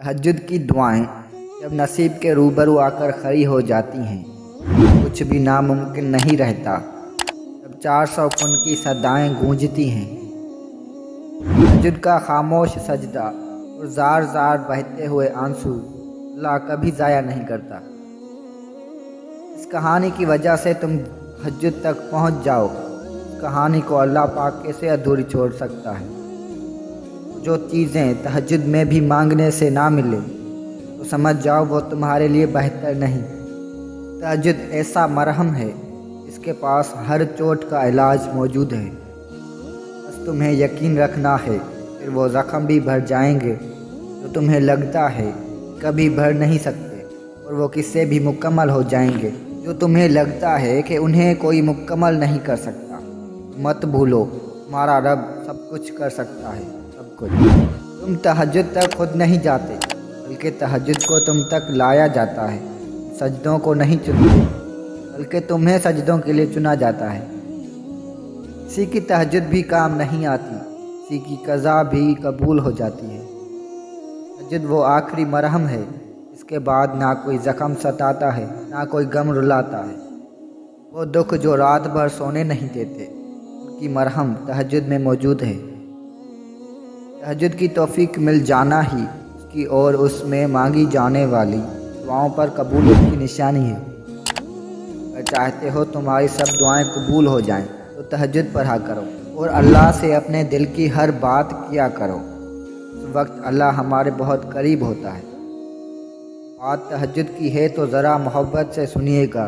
تہجد کی دعائیں جب نصیب کے روبرو آ کر کھڑی ہو جاتی ہیں، کچھ بھی ناممکن نہیں رہتا۔ جب 400 کن کی صدائیں گونجتی ہیں، تہجد کا خاموش سجدہ اور زار زار بہتے ہوئے آنسو اللہ کبھی ضائع نہیں کرتا۔ اس کہانی کی وجہ سے تم تہجد تک پہنچ جاؤ۔ اس کہانی کو اللہ پاک کیسے ادھوری چھوڑ سکتا ہے؟ جو چیزیں تہجد میں بھی مانگنے سے نہ ملے تو سمجھ جاؤ وہ تمہارے لیے بہتر نہیں۔ تہجد ایسا مرہم ہے، اس کے پاس ہر چوٹ کا علاج موجود ہے۔ بس تمہیں یقین رکھنا ہے، پھر وہ زخم بھی بھر جائیں گے جو تمہیں لگتا ہے کبھی بھر نہیں سکتے، اور وہ قصے بھی مکمل ہو جائیں گے جو تمہیں لگتا ہے کہ انہیں کوئی مکمل نہیں کر سکتا۔ مت بھولو، تمہارا رب سب کچھ کر سکتا ہے، سب کچھ۔ تم تہجد تک خود نہیں جاتے، بلکہ تہجد کو تم تک لایا جاتا ہے۔ سجدوں کو نہیں چنتے، بلکہ تمہیں سجدوں کے لیے چنا جاتا ہے۔ کسی کی تہجد بھی کام نہیں آتی، کسی کی قضا بھی قبول ہو جاتی ہے۔ تہجد وہ آخری مرہم ہے، اس کے بعد نہ کوئی زخم ستاتا ہے، نہ کوئی غم رلاتا ہے۔ وہ دکھ جو رات بھر سونے نہیں دیتے، ان کی مرہم تہجد میں موجود ہے۔ تہجد کی توفیق مل جانا ہی اس کی اور اس میں مانگی جانے والی دعاؤں پر قبولیت کی نشانی ہے۔ اگر چاہتے ہو تمہاری سب دعائیں قبول ہو جائیں تو تہجد پڑھا کرو اور اللہ سے اپنے دل کی ہر بات کیا کرو۔ اس وقت اللہ ہمارے بہت قریب ہوتا ہے۔ بات تہجد کی ہے تو ذرا محبت سے سنیے گا۔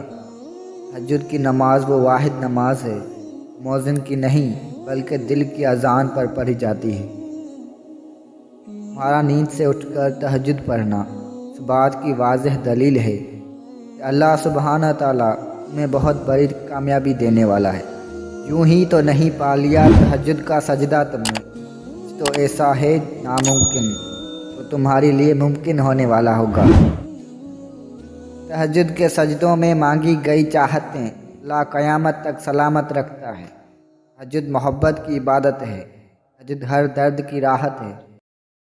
تہجد کی نماز وہ واحد نماز ہے، مؤذن کی نہیں بلکہ دل کی اذان پر پڑھی جاتی ہے۔ تمہارا نیند سے اٹھ کر تہجد پڑھنا اس بات کی واضح دلیل ہے کہ اللہ سبحانہ تعالیٰ تمہیں بہت بڑی کامیابی دینے والا ہے۔ یوں ہی تو نہیں پا لیا تہجد کا سجدہ تم نے، تو ایسا ہے ناممکن تو تمہارے لیے ممکن ہونے والا ہوگا۔ تہجد کے سجدوں میں مانگی گئی چاہتیں اللہ قیامت تک سلامت رکھتا ہے۔ تہجد محبت کی عبادت ہے، تہجد ہر درد کی راحت ہے۔